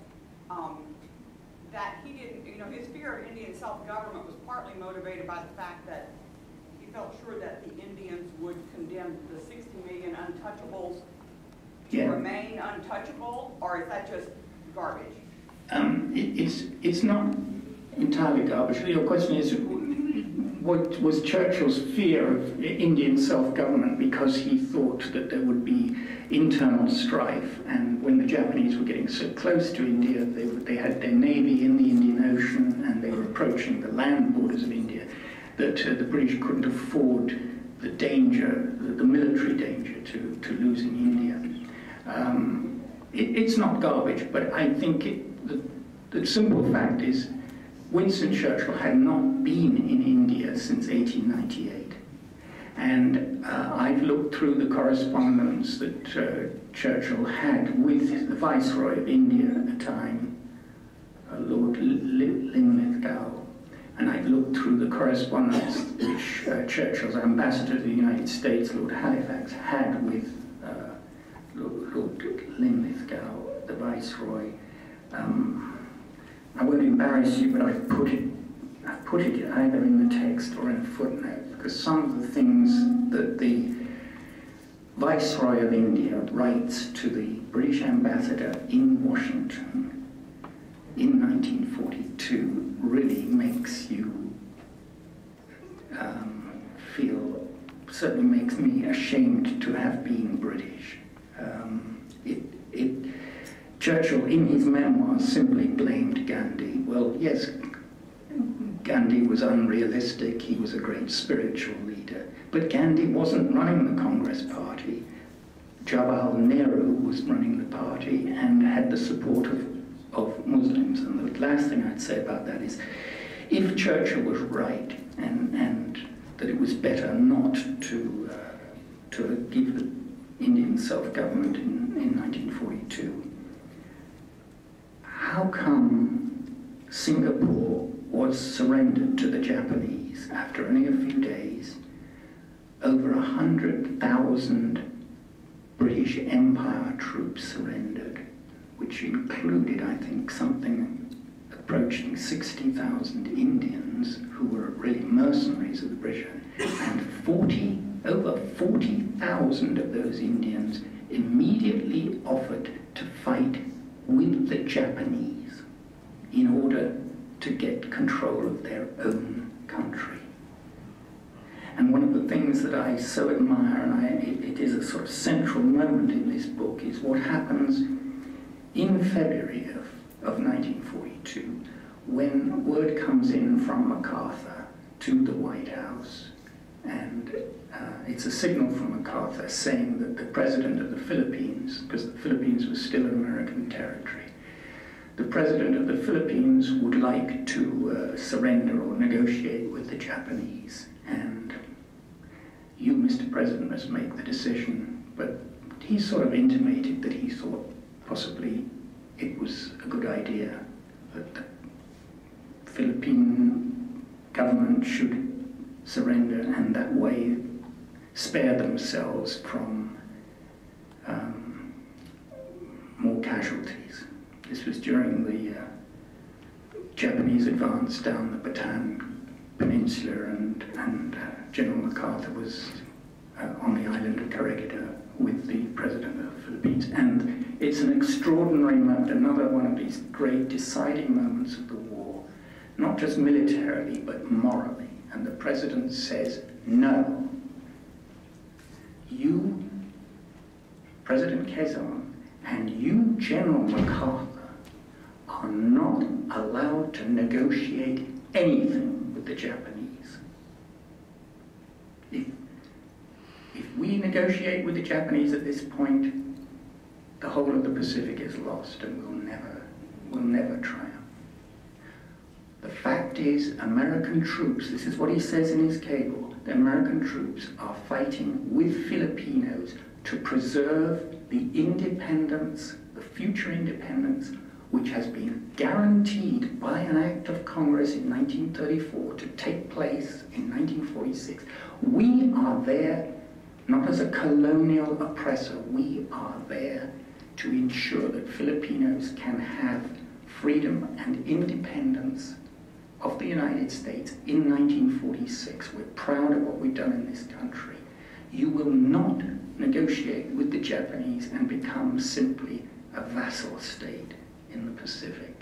E: that he didn't, you know, his fear of Indian self-government was partly motivated by the fact that he felt sure that the Indians would condemn the 60 million untouchables to remain untouchable, or is that just garbage?
B: It's not entirely garbage. Your question is, what was Churchill's fear of Indian self-government because he thought that there would be internal strife, and when the Japanese were getting so close to India, they had their navy in the Indian Ocean and they were approaching the land borders of India, that the British couldn't afford the danger, the military danger to losing India. It's not garbage, but I think the simple fact is Winston Churchill had not been in India since 1898. And I've looked through the correspondence that Churchill had with the Viceroy of India at the time, Lord Linlithgow, and I've looked through the correspondence which Churchill's ambassador to the United States, Lord Halifax, had with Lord Linlithgow, the Viceroy. I won't embarrass you, but I've put it either in the text or in a footnote, because some of the things that the Viceroy of India writes to the British ambassador in Washington in 1942 really makes you feel, certainly makes me ashamed to have been British. Churchill, in his memoirs, simply blamed Gandhi. Well, yes, Gandhi was unrealistic, he was a great spiritual leader, but Gandhi wasn't running the Congress Party. Jawaharlal Nehru was running the party and had the support of Muslims. And the last thing I'd say about that is, if Churchill was right and that it was better not to give the Indian self-government in 1942, how come Singapore was surrendered to the Japanese after only a few days? Over 100,000 British Empire troops surrendered, which included, I think, something approaching 60,000 Indians who were really mercenaries of the British, and over 40,000 of those Indians immediately offered to fight with the Japanese in order to get control of their own country. And one of the things that I so admire, and it is a sort of central moment in this book, is what happens in February of 1942, when word comes in from MacArthur to the White House, and it's a signal from MacArthur saying that the president of the Philippines, because the Philippines was still American territory, the president of the Philippines would like to surrender or negotiate with the Japanese, and you, Mr. President, must make the decision. But he sort of intimated that he thought possibly it was a good idea that the Philippine government should surrender, and that way spare themselves from more casualties. This was during the Japanese advance down the Bataan Peninsula, and General MacArthur was on the island of Corregidor with the President of the Philippines. And it's an extraordinary moment, another one of these great deciding moments of the war, not just militarily, but morally. And the President says, no, you, President Quezon, and you, General MacArthur, are not allowed to negotiate anything with the Japanese. If we negotiate with the Japanese at this point, the whole of the Pacific is lost and we'll never triumph. The fact is, American troops, this is what he says in his cable, the American troops are fighting with Filipinos to preserve the independence, the future independence, which has been guaranteed by an act of Congress in 1934 to take place in 1946. We are there not as a colonial oppressor, we are there to ensure that Filipinos can have freedom and independence of the United States in 1946. We're proud of what we've done in this country. You will not negotiate with the Japanese and become simply a vassal state in the Pacific.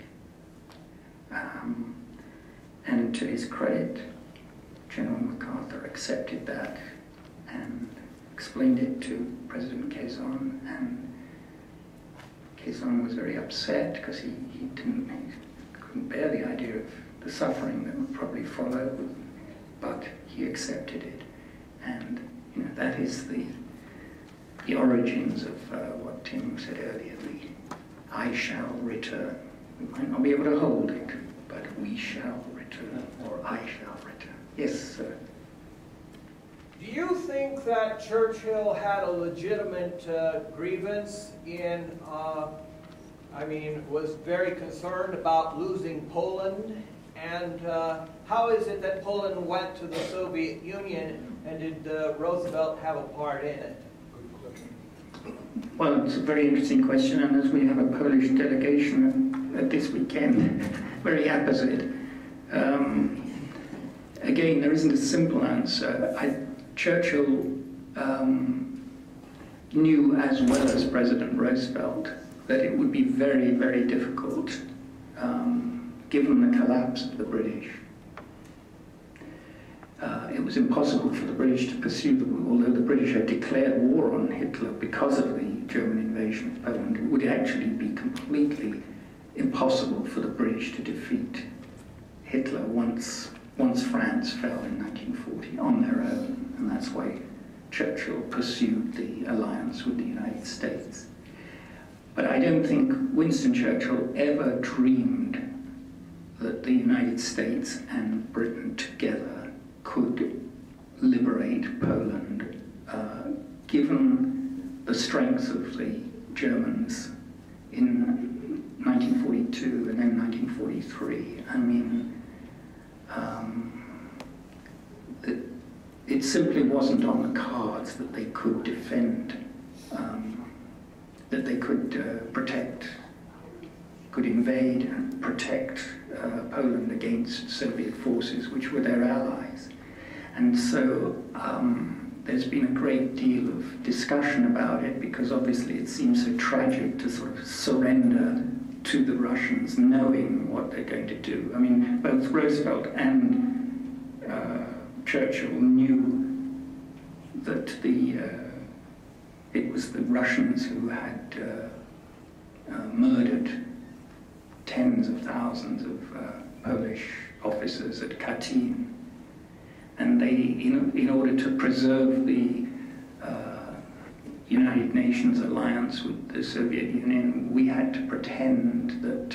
B: And to his credit, General MacArthur accepted that and explained it to President Quezon, and Quezon was very upset because he couldn't bear the idea of the suffering that would probably follow, but he accepted it. And you know, that is the origins of what Tim said earlier, the I shall return. We might not be able to hold it, but we shall return, or I shall return. Yes, sir.
F: Do you think that Churchill had a legitimate grievance in, was very concerned about losing Poland? And how is it that Poland went to the Soviet Union, and did Roosevelt have a part in it?
B: Well, it's a very interesting question, and as we have a Polish delegation at this weekend, very apposite. Again, there isn't a simple answer. Churchill knew as well as President Roosevelt that it would be very, very difficult, given the collapse of the British. It was impossible for the British to pursue the war, although the British had declared war on Hitler because of the German invasion of Poland. It would actually be completely impossible for the British to defeat Hitler once France fell in 1940 on their own, and that's why Churchill pursued the alliance with the United States. But I don't think Winston Churchill ever dreamed that the United States and Britain together could liberate Poland, given the strength of the Germans in 1942 and then 1943. I mean, it simply wasn't on the cards that they could defend, that they could protect, could invade and protect Poland against Soviet forces, which were their allies. And so there's been a great deal of discussion about it, because obviously it seems so tragic to sort of surrender to the Russians knowing what they're going to do. I mean, both Roosevelt and Churchill knew that it was the Russians who had murdered tens of thousands of Polish officers at Katyn, and they, in order to preserve the United Nations alliance with the Soviet Union, we had to pretend that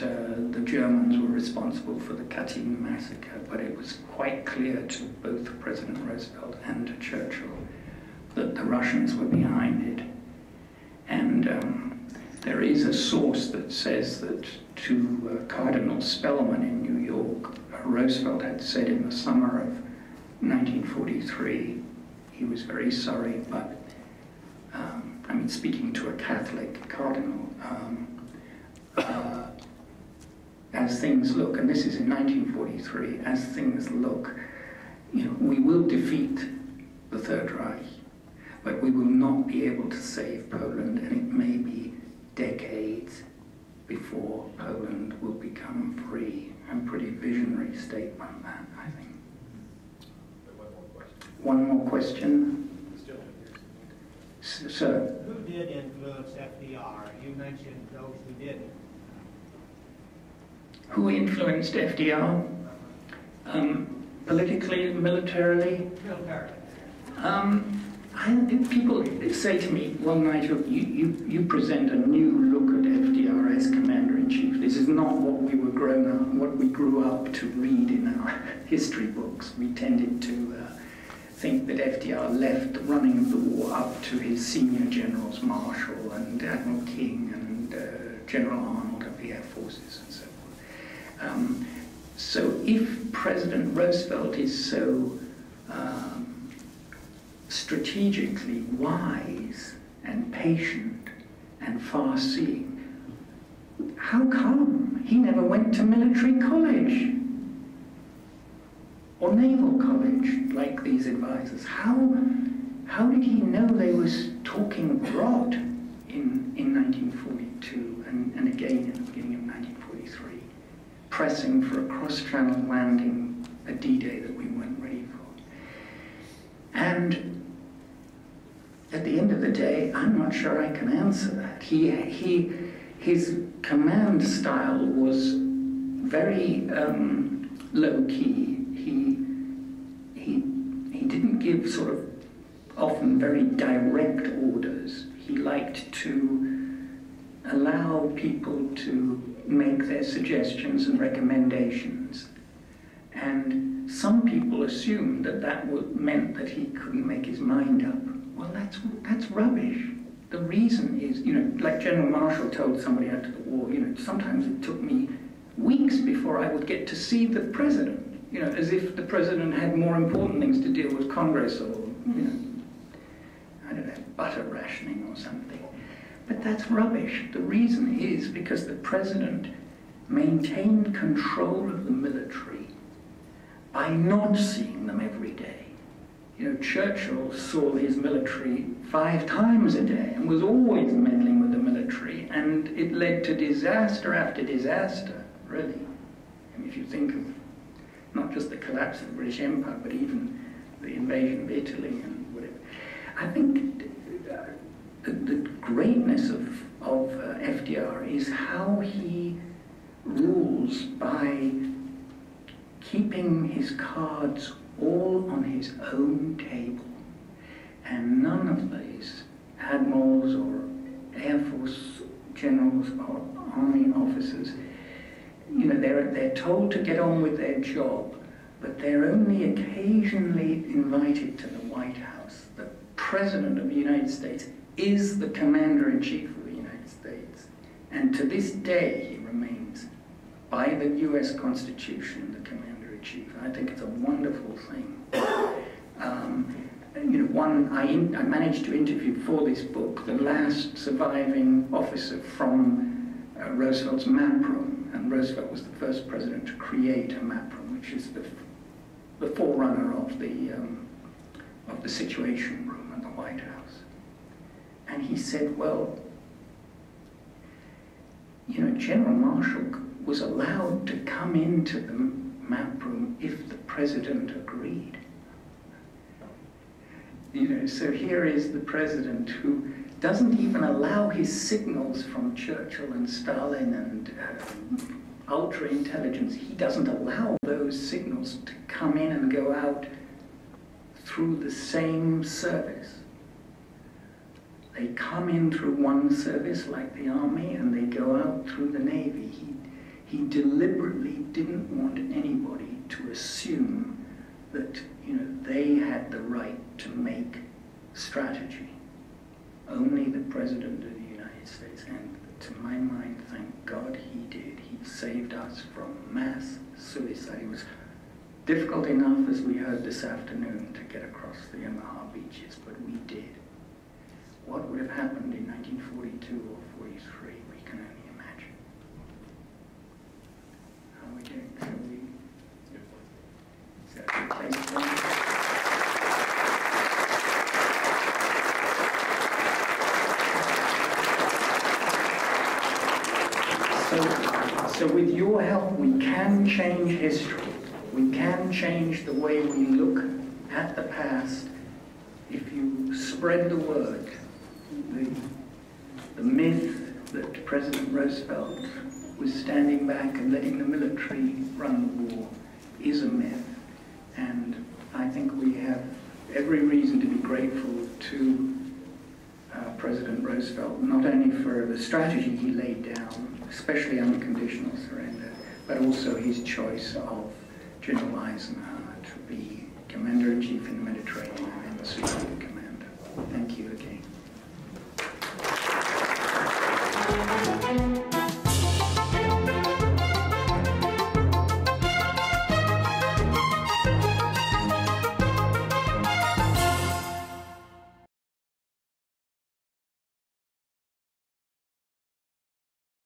B: the Germans were responsible for the Katyn massacre, but it was quite clear to both President Roosevelt and to Churchill that the Russians were behind it. And there is a source that says that to Cardinal Spellman in New York, Roosevelt had said in the summer of 1943, he was very sorry, but speaking to a Catholic cardinal, as things look, and this is in 1943, as things look, we will defeat the Third Reich, but we will not be able to save Poland, and it may be decades before Poland will become free. A pretty visionary statement, that, I think. One more question. Sir.
G: Who did influence FDR? You mentioned those who didn't.
B: Who influenced FDR? Politically, militarily?
G: Militarily.
B: People say to me, well, Nigel, you present a new look at FDR as Commander-in-Chief. This is not what we were what we grew up to read in our history books. We tended to think that FDR left the running of the war up to his senior generals, Marshall and Admiral King and General Arnold of the Air Forces and so forth. So if President Roosevelt is so strategically wise and patient and far-seeing, how come he never went to military college or naval college like these advisors? How did he know they was talking rot in 1942 and again in the beginning of 1943, pressing for a cross-channel landing at D-Day that we weren't ready for? And at the end of the day, I'm not sure I can answer that. His command style was very low-key. He didn't give sort of often very direct orders. He liked to allow people to make their suggestions and recommendations. And some people assumed that that meant that he couldn't make his mind up. Well, that's rubbish. The reason is, like General Marshall told somebody after the war, sometimes it took me weeks before I would get to see the president, as if the president had more important things to deal with, Congress or, I don't know, butter rationing or something. But that's rubbish. The reason is because the president maintained control of the military by not seeing them every day. Churchill saw his military 5 times a day and was always meddling with the military, and it led to disaster after disaster, really. And if you think of not just the collapse of the British Empire, but even the invasion of Italy and whatever. I think the greatness of FDR is how he rules by keeping his cards all on his own table, and none of these admirals or Air Force generals or army officers, they're told to get on with their job, but they're only occasionally invited to the White House. The President of the United States is the Commander-in-Chief of the United States, and to this day he remains, by the US Constitution, the Commander-in-Chief. I think it's a wonderful thing. I managed to interview for this book the last surviving officer from Roosevelt's map room, and Roosevelt was the first president to create a map room, which is the forerunner of the Situation Room at the White House. And he said, well, General Marshall was allowed to come into the map room if the president agreed. So here is the president who doesn't even allow his signals from Churchill and Stalin and ultra-intelligence. He doesn't allow those signals to come in and go out through the same service. They come in through one service, like the Army, and they go out through the Navy. He deliberately didn't want anybody to assume that they had the right to make strategy. Only the President of the United States, and to my mind, thank God he did. He saved us from mass suicide. It was difficult enough, as we heard this afternoon, to get across the Omaha beaches, but we did. What would have happened in 1942 or 43, we can only imagine. How are we doing? Shall we? Is that a good place? So with your help, we can change history. We can change the way we look at the past if you spread the word. The myth that President Roosevelt was standing back and letting the military run the war is a myth. And I think we have every reason to be grateful to President Roosevelt, not only for the strategy he laid down, especially unconditional surrender, but also his choice of General Eisenhower to be Commander-in-Chief in the Mediterranean and the Supreme Commander. Thank you again.